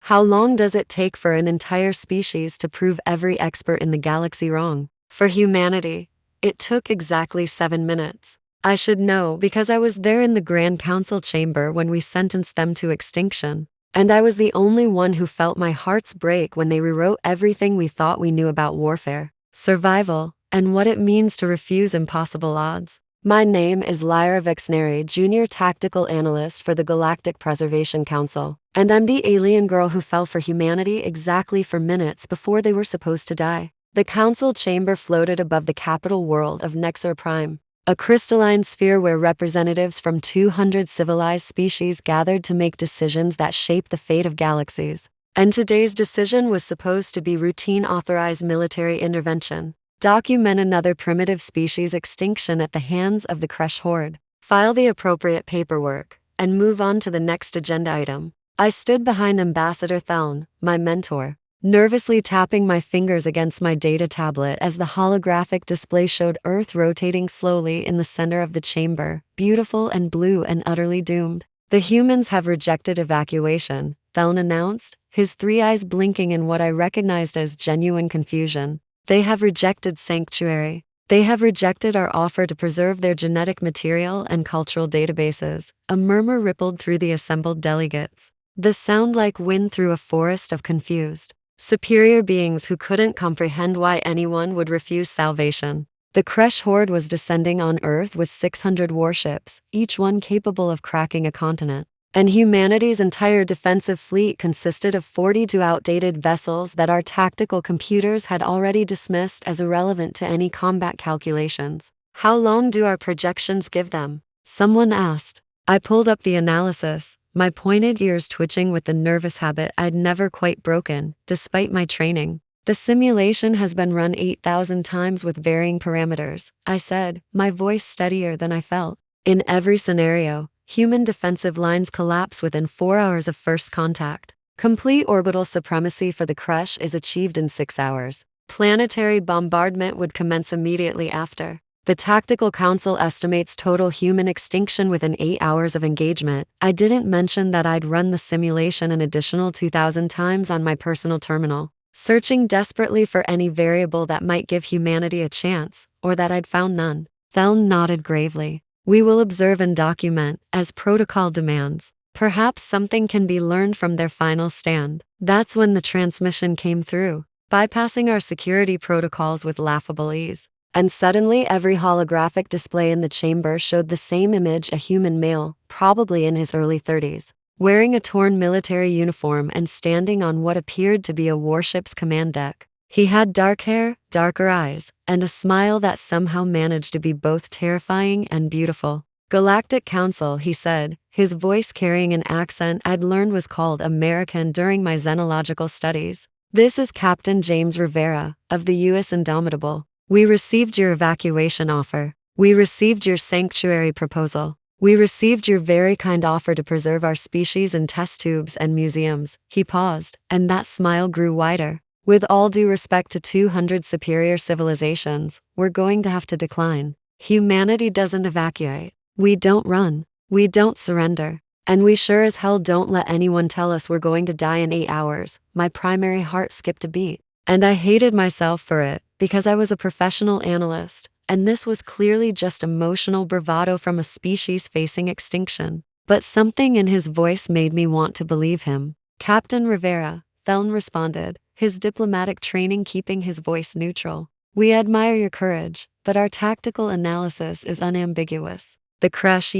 How long does it take for an entire species to prove every expert in the galaxy wrong? For humanity, it took exactly 7 minutes. I should know because I was there in the Grand Council chamber when we sentenced them to extinction. And I was the only one who felt my hearts break when they rewrote everything we thought we knew about warfare, survival, and what it means to refuse impossible odds. My name is Lyra Vex'nari, Junior Tactical Analyst for the Galactic Preservation Council, and I'm the alien girl who fell for humanity exactly for minutes before they were supposed to die. The council chamber floated above the capital world of Nexar Prime, a crystalline sphere where representatives from 200 civilized species gathered to make decisions that shape the fate of galaxies. And today's decision was supposed to be routine authorized military intervention. Document another primitive species extinction at the hands of the Kresh Horde. File the appropriate paperwork, and move on to the next agenda item. I stood behind Ambassador Theln, my mentor, nervously tapping my fingers against my data tablet as the holographic display showed Earth rotating slowly in the center of the chamber, beautiful and blue and utterly doomed. The humans have rejected evacuation, Theln announced, his 3 eyes blinking in what I recognized as genuine confusion. They have rejected sanctuary. They have rejected our offer to preserve their genetic material and cultural databases. A murmur rippled through the assembled delegates. The sound like wind through a forest of confused, superior beings who couldn't comprehend why anyone would refuse salvation. The Kresh Horde was descending on Earth with 600 warships, each one capable of cracking a continent. And humanity's entire defensive fleet consisted of 42 outdated vessels that our tactical computers had already dismissed as irrelevant to any combat calculations. How long do our projections give them? Someone asked. I pulled up the analysis, my pointed ears twitching with the nervous habit I'd never quite broken, despite my training. The simulation has been run 8,000 times with varying parameters, I said, my voice steadier than I felt. In every scenario, human defensive lines collapse within 4 hours of first contact. Complete orbital supremacy for the Kresh is achieved in 6 hours. Planetary bombardment would commence immediately after. The Tactical Council estimates total human extinction within 8 hours of engagement. I didn't mention that I'd run the simulation an additional 2,000 times on my personal terminal, searching desperately for any variable that might give humanity a chance, or that I'd found none. Theln nodded gravely. We will observe and document, as protocol demands. Perhaps something can be learned from their final stand. That's when the transmission came through, bypassing our security protocols with laughable ease. And suddenly every holographic display in the chamber showed the same image: a human male, probably in his early 30s, wearing a torn military uniform and standing on what appeared to be a warship's command deck. He had dark hair, darker eyes, and a smile that somehow managed to be both terrifying and beautiful. Galactic Council, he said, his voice carrying an accent I'd learned was called American during my xenological studies. This is Captain James Rivera, of the U.S. Indomitable. We received your evacuation offer. We received your sanctuary proposal. We received your very kind offer to preserve our species in test tubes and museums. He paused, and that smile grew wider. With all due respect to 200 superior civilizations, we're going to have to decline. Humanity doesn't evacuate. We don't run. We don't surrender. And we sure as hell don't let anyone tell us we're going to die in 8 hours. My primary heart skipped a beat. And I hated myself for it, because I was a professional analyst, and this was clearly just emotional bravado from a species facing extinction. But something in his voice made me want to believe him. Captain Rivera, Theln responded, his diplomatic training keeping his voice neutral. We admire your courage, but our tactical analysis is unambiguous. The Kresh,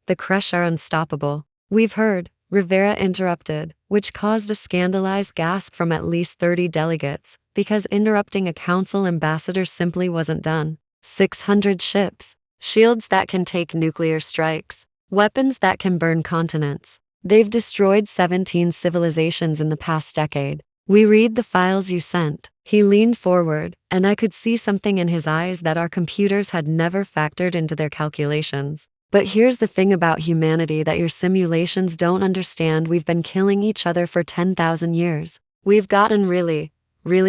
the Kresh are unstoppable. We've heard, Rivera interrupted, which caused a scandalized gasp from at least 30 delegates, because interrupting a council ambassador simply wasn't done. 600 ships, shields that can take nuclear strikes, weapons that can burn continents. They've destroyed 17 civilizations in the past decade. We read the files you sent. He leaned forward, and I could see something in his eyes that our computers had never factored into their calculations. But here's the thing about humanity that your simulations don't understand: we've been killing each other for 10,000 years. We've gotten really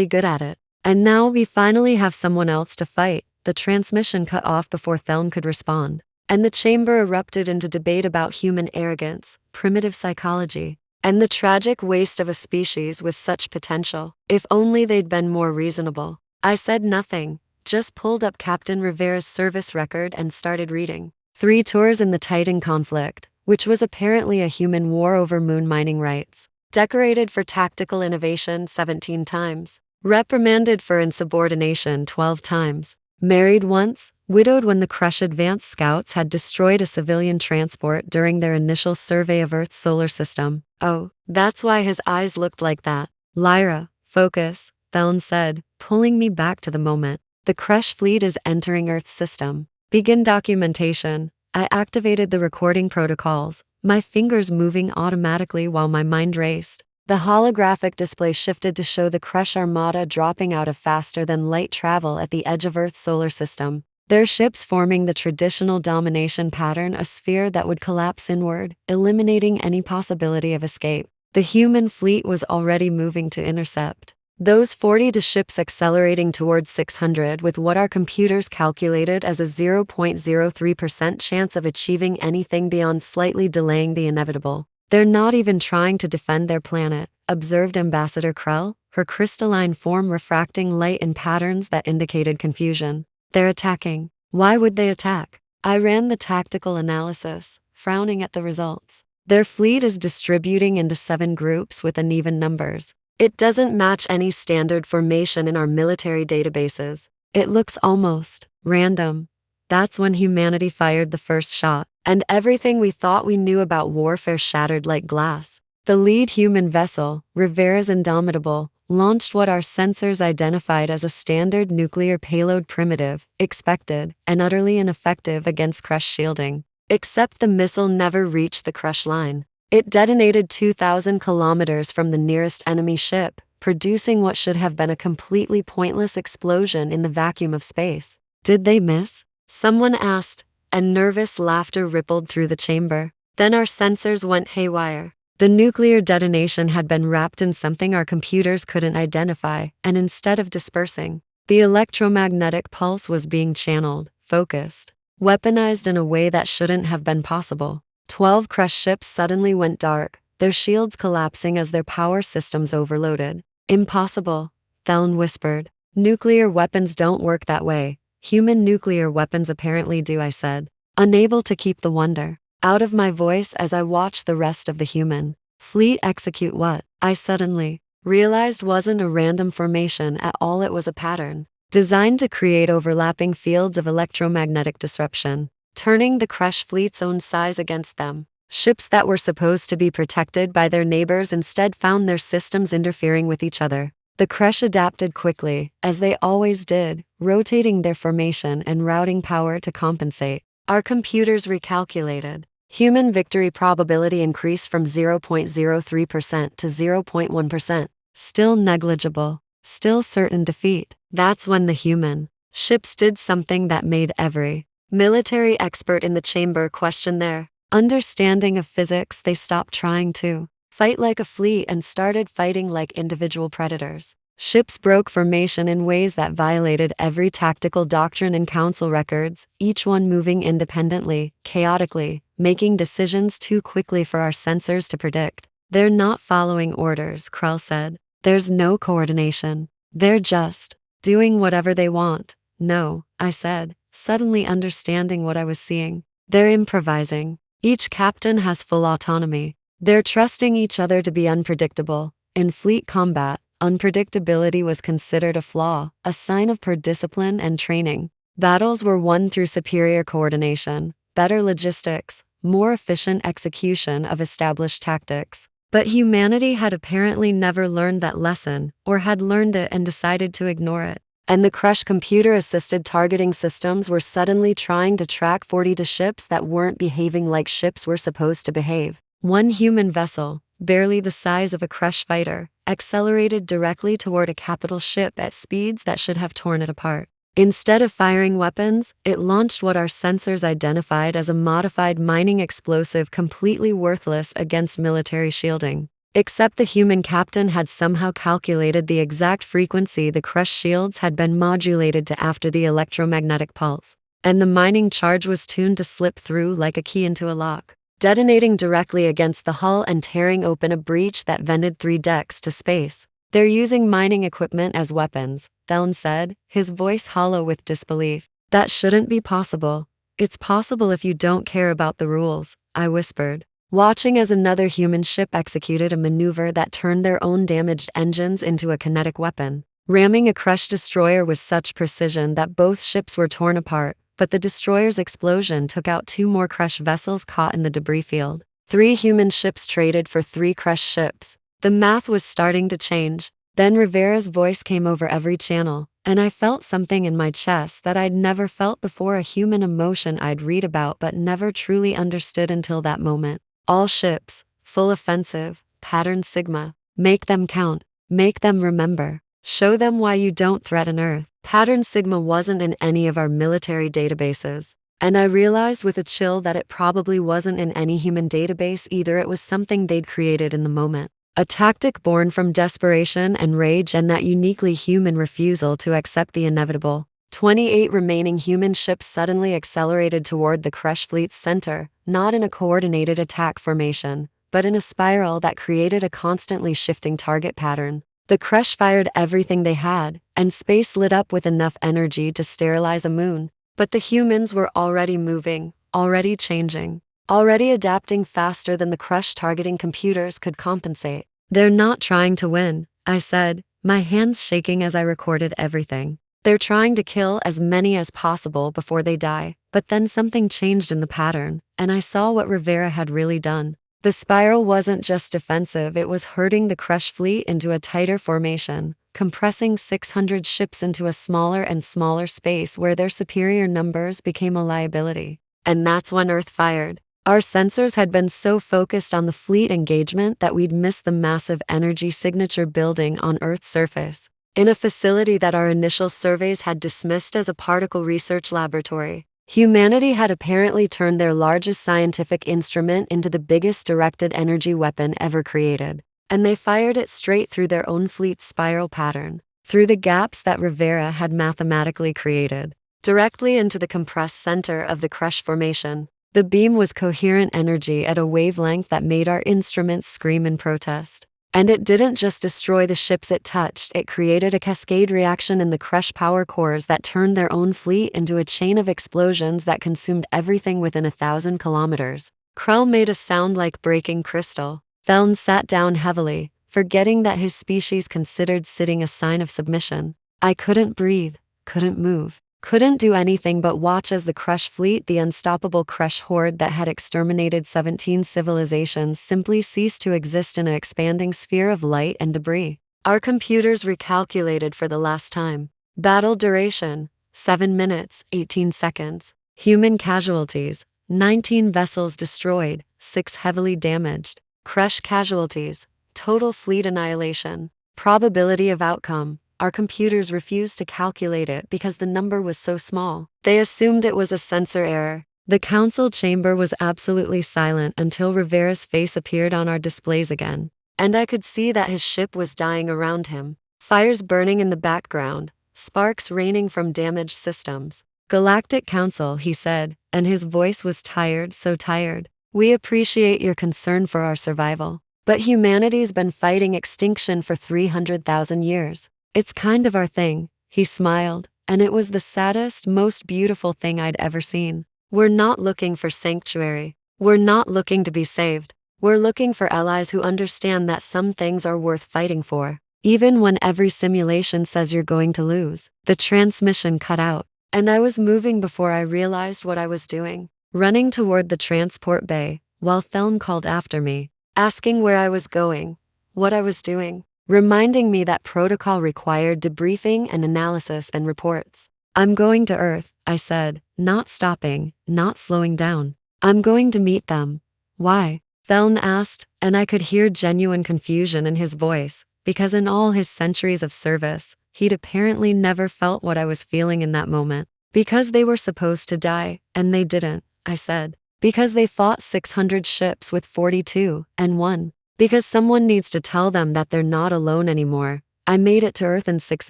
good at it. And now we finally have someone else to fight. The transmission cut off before Theln could respond, and the chamber erupted into debate about human arrogance, primitive psychology, And the tragic waste of a species with such potential. If only they'd been more reasonable. I said nothing, just pulled up Captain Rivera's service record and started reading. 3 tours in the Titan conflict, which was apparently a human war over moon mining rights. Decorated for tactical innovation 17 times. Reprimanded for insubordination 12 times. Married once, widowed when the Kresh advanced scouts had destroyed a civilian transport during their initial survey of Earth's solar system. Oh, that's why his eyes looked like that. Lyra, focus, Theln said, pulling me back to the moment. The Kresh fleet is entering Earth's system. Begin documentation. I activated the recording protocols, my fingers moving automatically while my mind raced. The holographic display shifted to show the Kresh armada dropping out of faster-than-light travel at the edge of Earth's solar system. Their ships forming the traditional domination pattern, a sphere that would collapse inward, eliminating any possibility of escape. The human fleet was already moving to intercept those 40 ships, accelerating towards 600 with what our computers calculated as a 0.03% chance of achieving anything beyond slightly delaying the inevitable. They're not even trying to defend their planet, observed Ambassador Krell, her crystalline form refracting light in patterns that indicated confusion. They're attacking. Why would they attack? I ran the tactical analysis, frowning at the results. Their fleet is distributing into 7 groups with uneven numbers. It doesn't match any standard formation in our military databases. It looks almost random. That's when humanity fired the first shot, and everything we thought we knew about warfare shattered like glass. The lead human vessel, Rivera's Indomitable, launched what our sensors identified as a standard nuclear payload primitive, expected, and utterly ineffective against Kresh shielding. Except the missile never reached the Kresh line. It detonated 2,000 kilometers from the nearest enemy ship, producing what should have been a completely pointless explosion in the vacuum of space. Did they miss? Someone asked, and nervous laughter rippled through the chamber. Then our sensors went haywire. The nuclear detonation had been wrapped in something our computers couldn't identify, and instead of dispersing, the electromagnetic pulse was being channeled, focused, weaponized in a way that shouldn't have been possible. 12 Kresh ships suddenly went dark, their shields collapsing as their power systems overloaded. Impossible, Theln whispered. Nuclear weapons don't work that way. Human nuclear weapons apparently do, I said, unable to keep the wonder out of my voice as I watched the rest of the human fleet execute what I suddenly realized wasn't a random formation at all. It was a pattern designed to create overlapping fields of electromagnetic disruption, turning the Kresh fleet's own size against them. Ships that were supposed to be protected by their neighbors instead found their systems interfering with each other. The Kresh adapted quickly, as they always did, rotating their formation and routing power to compensate. Our computers recalculated. Human victory probability increased from 0.03% to 0.1%. Still negligible. Still certain defeat. That's when the human ships did something that made every military expert in the chamber question their understanding of physics. They stopped trying to fight like a fleet and started fighting like individual predators. Ships broke formation in ways that violated every tactical doctrine in council records, each one moving independently, chaotically, making decisions too quickly for our sensors to predict. They're not following orders, Krell said. There's no coordination. They're just doing whatever they want. No, I said, suddenly understanding what I was seeing. They're improvising. Each captain has full autonomy. They're trusting each other to be unpredictable. In fleet combat, unpredictability was considered a flaw, a sign of poor discipline and training. Battles were won through superior coordination, better logistics, more efficient execution of established tactics. But humanity had apparently never learned that lesson, or had learned it and decided to ignore it. And the Kresh computer-assisted targeting systems were suddenly trying to track 40 ships that weren't behaving like ships were supposed to behave. One human vessel, barely the size of a Kresh fighter, accelerated directly toward a capital ship at speeds that should have torn it apart. Instead of firing weapons, it launched what our sensors identified as a modified mining explosive, completely worthless against military shielding. Except the human captain had somehow calculated the exact frequency the Kresh shields had been modulated to after the electromagnetic pulse, and the mining charge was tuned to slip through like a key into a lock. detonating directly against the hull and tearing open a breach that vented 3 decks to space. "They're using mining equipment as weapons," Theln said, his voice hollow with disbelief. "That shouldn't be possible." "It's possible if you don't care about the rules," I whispered, watching as another human ship executed a maneuver that turned their own damaged engines into a kinetic weapon, ramming a Kresh destroyer with such precision that both ships were torn apart. But the destroyer's explosion took out 2 more Kresh vessels caught in the debris field. 3 human ships traded for 3 Kresh ships. The math was starting to change. Then Rivera's voice came over every channel, and I felt something in my chest that I'd never felt before, a human emotion I'd read about but never truly understood until that moment. "All ships, full offensive, pattern Sigma. Make them count. Make them remember. Show them why you don't threaten Earth." Pattern Sigma wasn't in any of our military databases, and I realized with a chill that it probably wasn't in any human database either. It was something they'd created in the moment. A tactic born from desperation and rage and that uniquely human refusal to accept the inevitable. 28 remaining human ships suddenly accelerated toward the Kresh fleet's center, not in a coordinated attack formation, but in a spiral that created a constantly shifting target pattern. The Kresh fired everything they had, and space lit up with enough energy to sterilize a moon. But the humans were already moving, already changing, already adapting faster than the Kresh targeting computers could compensate. "They're not trying to win," I said, my hands shaking as I recorded everything. "They're trying to kill as many as possible before they die." But then something changed in the pattern, and I saw what Rivera had really done. The spiral wasn't just defensive, it was herding the Kresh fleet into a tighter formation, compressing 600 ships into a smaller and smaller space where their superior numbers became a liability. And that's when Earth fired. Our sensors had been so focused on the fleet engagement that we'd missed the massive energy signature building on Earth's surface, in a facility that our initial surveys had dismissed as a particle research laboratory. Humanity had apparently turned their largest scientific instrument into the biggest directed energy weapon ever created, and they fired it straight through their own fleet's spiral pattern, through the gaps that Rivera had mathematically created, directly into the compressed center of the Kresh formation. The beam was coherent energy at a wavelength that made our instruments scream in protest. And it didn't just destroy the ships it touched, it created a cascade reaction in the Kresh power cores that turned their own fleet into a chain of explosions that consumed everything within 1,000 kilometers. Krell made a sound like breaking crystal. Theln sat down heavily, forgetting that his species considered sitting a sign of submission. I couldn't breathe, couldn't move, couldn't do anything but watch as the Kresh fleet, the unstoppable Kresh Horde that had exterminated 17 civilizations, simply ceased to exist in an expanding sphere of light and debris. Our computers recalculated for the last time. Battle duration, 7 minutes, 18 seconds. Human casualties, 19 vessels destroyed, 6 heavily damaged. Kresh casualties, total fleet annihilation. Probability of outcome. Our computers refused to calculate it because the number was so small. They assumed it was a sensor error. The council chamber was absolutely silent until Rivera's face appeared on our displays again, and I could see that his ship was dying around him. Fires burning in the background, sparks raining from damaged systems. "Galactic Council," he said, and his voice was tired, so tired. "We appreciate your concern for our survival, but humanity's been fighting extinction for 300,000 years. It's kind of our thing." He smiled, and it was the saddest, most beautiful thing I'd ever seen. "We're not looking for sanctuary. We're not looking to be saved. We're looking for allies who understand that some things are worth fighting for, even when every simulation says you're going to lose." The transmission cut out, and I was moving before I realized what I was doing, running toward the transport bay, while Theln called after me, asking where I was going, what I was doing, reminding me that protocol required debriefing and analysis and reports. "I'm going to Earth," I said, not stopping, not slowing down. "I'm going to meet them." "Why?" Theln asked, and I could hear genuine confusion in his voice, because in all his centuries of service, he'd apparently never felt what I was feeling in that moment. "Because they were supposed to die, and they didn't," I said. "Because they fought 600 ships with 42, and won. Because someone needs to tell them that they're not alone anymore." I made it to Earth in 6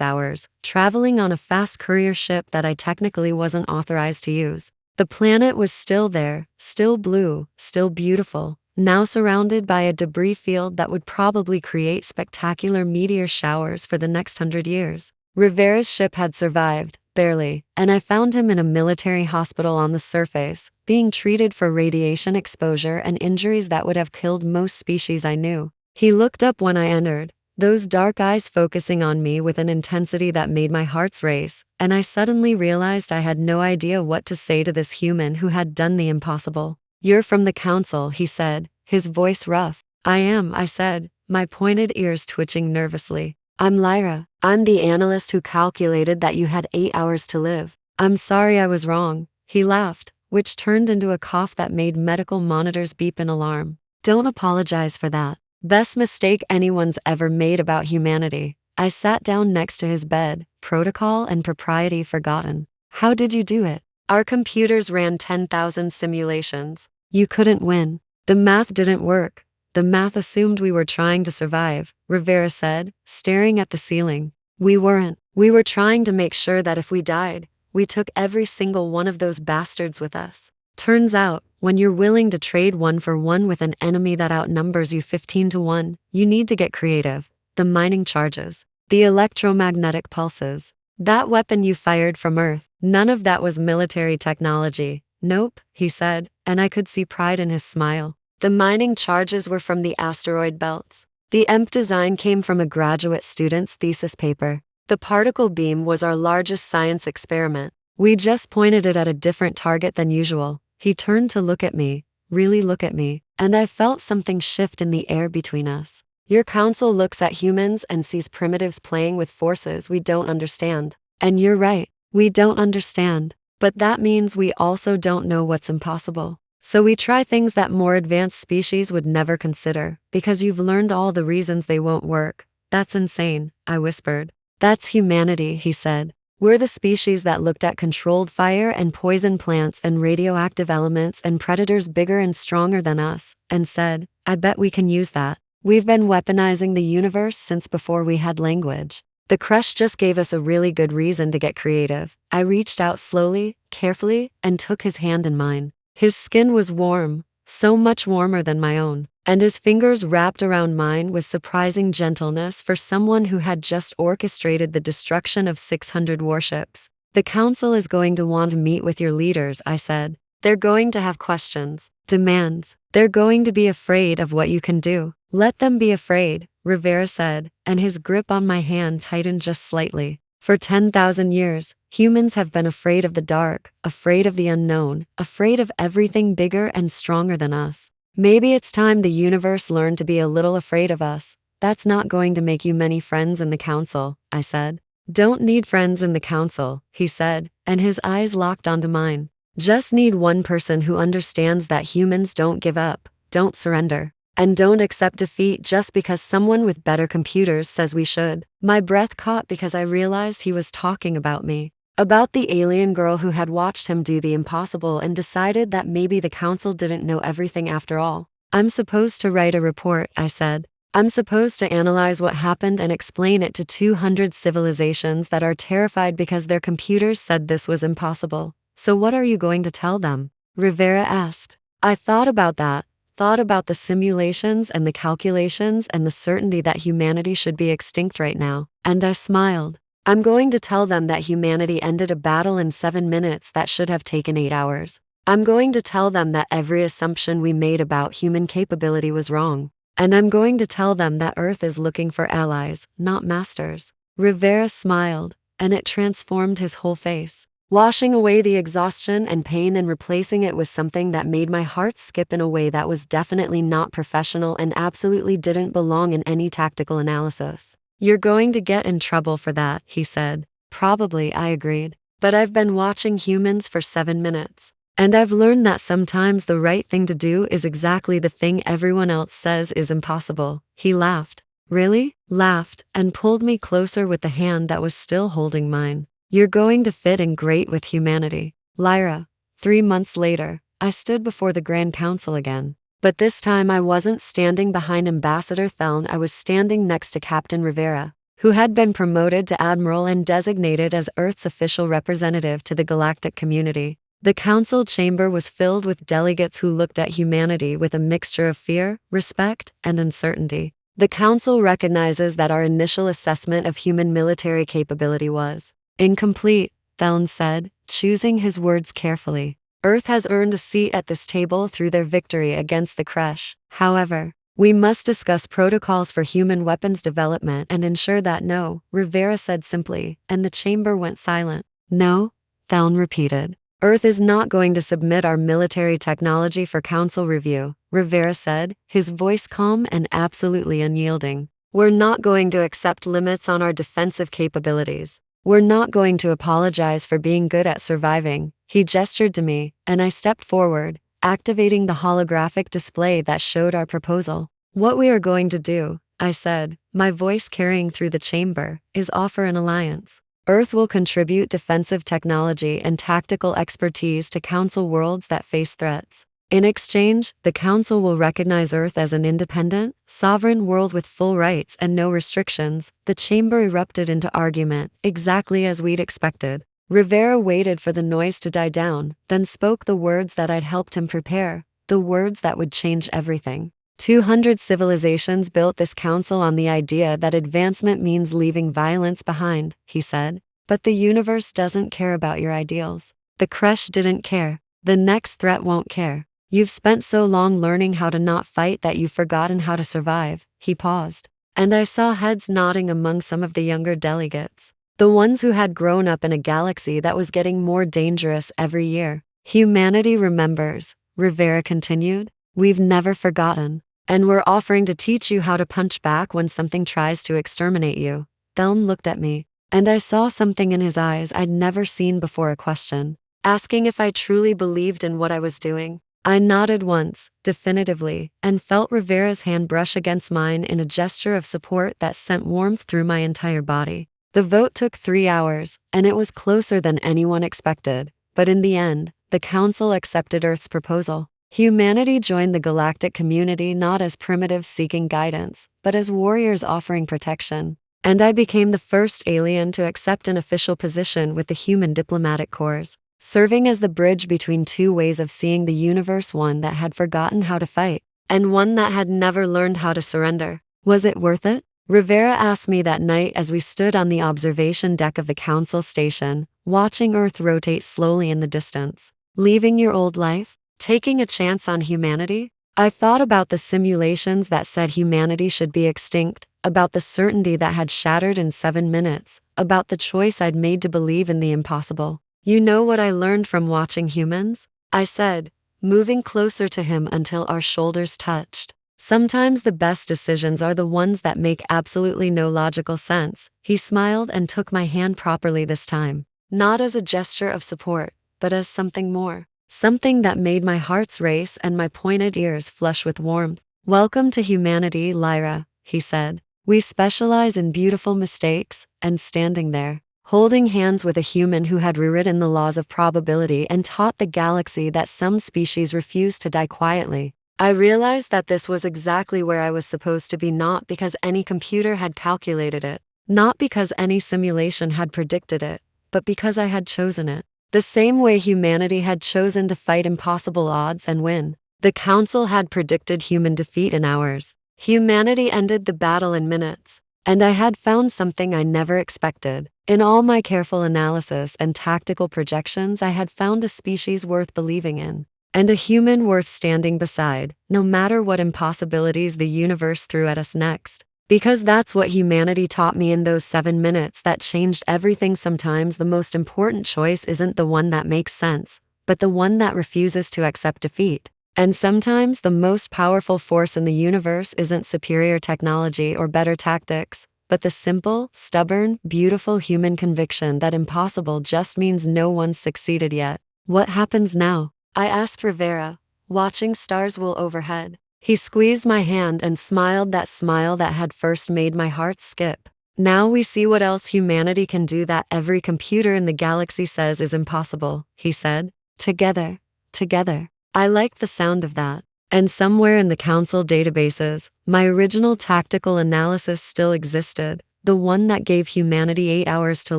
hours, traveling on a fast courier ship that I technically wasn't authorized to use. The planet was still there, still blue, still beautiful, now surrounded by a debris field that would probably create spectacular meteor showers for the next 100 years. Rivera's ship had survived, barely, and I found him in a military hospital on the surface, being treated for radiation exposure and injuries that would have killed most species I knew. He looked up when I entered, those dark eyes focusing on me with an intensity that made my heart race, and I suddenly realized I had no idea what to say to this human who had done the impossible. "You're from the council," he said, his voice rough. "I am," I said, my pointed ears twitching nervously. "I'm Lyra. I'm the analyst who calculated that you had 8 hours to live." "I'm sorry I was wrong," he laughed, which turned into a cough that made medical monitors beep in alarm. "Don't apologize for that. Best mistake anyone's ever made about humanity." I sat down next to his bed, protocol and propriety forgotten. "How did you do it?" "Our computers ran 10,000 simulations. You couldn't win. The math didn't work. The math assumed we were trying to survive," Rivera said, staring at the ceiling. "We weren't. We were trying to make sure that if we died, we took every single one of those bastards with us. Turns out, when you're willing to trade 1-for-1 with an enemy that outnumbers you 15-1, you need to get creative. The mining charges, the electromagnetic pulses, that weapon you fired from Earth, none of that was military technology." "Nope," he said, and I could see pride in his smile. "The mining charges were from the asteroid belts. The EMP design came from a graduate student's thesis paper. The particle beam was our largest science experiment. We just pointed it at a different target than usual." He turned to look at me, really look at me, and I felt something shift in the air between us. "Your council looks at humans and sees primitives playing with forces we don't understand. And you're right, we don't understand. But that means we also don't know what's impossible. So we try things that more advanced species would never consider, because you've learned all the reasons they won't work." "That's insane," I whispered. "That's humanity," he said. "We're the species that looked at controlled fire and poison plants and radioactive elements and predators bigger and stronger than us, and said, I bet we can use that. We've been weaponizing the universe since before we had language. The Kresh just gave us a really good reason to get creative." I reached out slowly, carefully, and took his hand in mine. His skin was warm, so much warmer than my own, and his fingers wrapped around mine with surprising gentleness for someone who had just orchestrated the destruction of 600 warships. "The council is going to want to meet with your leaders," I said. "They're going to have questions, demands. They're going to be afraid of what you can do." "Let them be afraid," Rivera said, and his grip on my hand tightened just slightly. "For 10,000 years, humans have been afraid of the dark, afraid of the unknown, afraid of everything bigger and stronger than us. Maybe it's time the universe learned to be a little afraid of us. That's not going to make you many friends in the council," I said. "Don't need friends in the council," he said, and his eyes locked onto mine. "Just need one person who understands that humans don't give up, don't surrender, and don't accept defeat just because someone with better computers says we should." My breath caught because I realized he was talking about me. About the alien girl who had watched him do the impossible and decided that maybe the council didn't know everything after all. "I'm supposed to write a report," I said. "I'm supposed to analyze what happened and explain it to 200 civilizations that are terrified because their computers said this was impossible. So what are you going to tell them?" Rivera asked. I thought about that. Thought about the simulations and the calculations and the certainty that humanity should be extinct right now, and I smiled. "I'm going to tell them that humanity ended a battle in 7 minutes that should have taken 8 hours. I'm going to tell them that every assumption we made about human capability was wrong. And I'm going to tell them that Earth is looking for allies, not masters." Rivera smiled, and it transformed his whole face, washing away the exhaustion and pain and replacing it with something that made my heart skip in a way that was definitely not professional and absolutely didn't belong in any tactical analysis. "You're going to get in trouble for that," he said. "Probably," I agreed. "But I've been watching humans for 7 minutes. And I've learned that sometimes the right thing to do is exactly the thing everyone else says is impossible." He laughed. Really? Laughed, and pulled me closer with the hand that was still holding mine. "You're going to fit in great with humanity, Lyra." 3 months later, I stood before the Grand Council again. But this time I wasn't standing behind Ambassador Theln, I was standing next to Captain Rivera, who had been promoted to Admiral and designated as Earth's official representative to the galactic community. The council chamber was filled with delegates who looked at humanity with a mixture of fear, respect, and uncertainty. The council recognizes that our initial assessment of human military capability was incomplete, Theln said, choosing his words carefully. Earth has earned a seat at this table through their victory against the Kresh. However, we must discuss protocols for human weapons development and ensure that no, Rivera said simply, and the chamber went silent. No, Theln repeated. Earth is not going to submit our military technology for council review, Rivera said, his voice calm and absolutely unyielding. We're not going to accept limits on our defensive capabilities. We're not going to apologize for being good at surviving. He gestured to me, and I stepped forward, activating the holographic display that showed our proposal. What we are going to do, I said, my voice carrying through the chamber, is offer an alliance. Earth will contribute defensive technology and tactical expertise to Council worlds that face threats. In exchange, the Council will recognize Earth as an independent, sovereign world with full rights and no restrictions. The chamber erupted into argument, exactly as we'd expected. Rivera waited for the noise to die down, then spoke the words that I'd helped him prepare, the words that would change everything. 200 civilizations built this council on the idea that advancement means leaving violence behind, he said. But the universe doesn't care about your ideals. The Kresh didn't care. The next threat won't care. You've spent so long learning how to not fight that you've forgotten how to survive. He paused. And I saw heads nodding among some of the younger delegates. The ones who had grown up in a galaxy that was getting more dangerous every year. Humanity remembers, Rivera continued. We've never forgotten. And we're offering to teach you how to punch back when something tries to exterminate you. Theln looked at me, and I saw something in his eyes I'd never seen before, a question. Asking if I truly believed in what I was doing. I nodded once, definitively, and felt Rivera's hand brush against mine in a gesture of support that sent warmth through my entire body. The vote took 3 hours, and it was closer than anyone expected. But in the end, the Council accepted Earth's proposal. Humanity joined the galactic community not as primitives seeking guidance, but as warriors offering protection. And I became the first alien to accept an official position with the human diplomatic corps, serving as the bridge between two ways of seeing the universe, one that had forgotten how to fight, and one that had never learned how to surrender. Was it worth it? Rivera asked me that night as we stood on the observation deck of the Council station, watching Earth rotate slowly in the distance. Leaving your old life? Taking a chance on humanity? I thought about the simulations that said humanity should be extinct, about the certainty that had shattered in 7 minutes, about the choice I'd made to believe in the impossible. You know what I learned from watching humans? I said, moving closer to him until our shoulders touched. Sometimes the best decisions are the ones that make absolutely no logical sense. He smiled and took my hand properly this time, not as a gesture of support, but as something more. Something that made my heart's race and my pointed ears flush with warmth. Welcome to humanity, Lyra, he said. We specialize in beautiful mistakes, and standing there, holding hands with a human who had rewritten the laws of probability and taught the galaxy that some species refuse to die quietly. I realized that this was exactly where I was supposed to be, not because any computer had calculated it, not because any simulation had predicted it, but because I had chosen it. The same way humanity had chosen to fight impossible odds and win. The Council had predicted human defeat in hours. Humanity ended the battle in minutes. And I had found something I never expected. In all my careful analysis and tactical projections, I had found a species worth believing in. And a human worth standing beside, no matter what impossibilities the universe threw at us next. Because that's what humanity taught me in those 7 minutes that changed everything. Sometimes the most important choice isn't the one that makes sense, but the one that refuses to accept defeat. And sometimes the most powerful force in the universe isn't superior technology or better tactics, but the simple, stubborn, beautiful human conviction that impossible just means no one's succeeded yet. What happens now? I asked Rivera, watching stars wool overhead. He squeezed my hand and smiled, that smile that had first made my heart skip. Now we see what else humanity can do that every computer in the galaxy says is impossible, he said. Together, together. I liked the sound of that. And somewhere in the Council databases, my original tactical analysis still existed, the one that gave humanity 8 hours to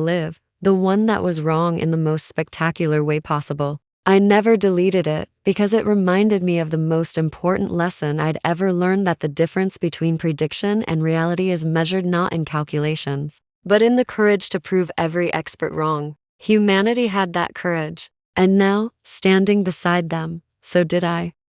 live, the one that was wrong in the most spectacular way possible. I never deleted it because it reminded me of the most important lesson I'd ever learned, that the difference between prediction and reality is measured not in calculations, but in the courage to prove every expert wrong. Humanity had that courage, and now, standing beside them, so did I.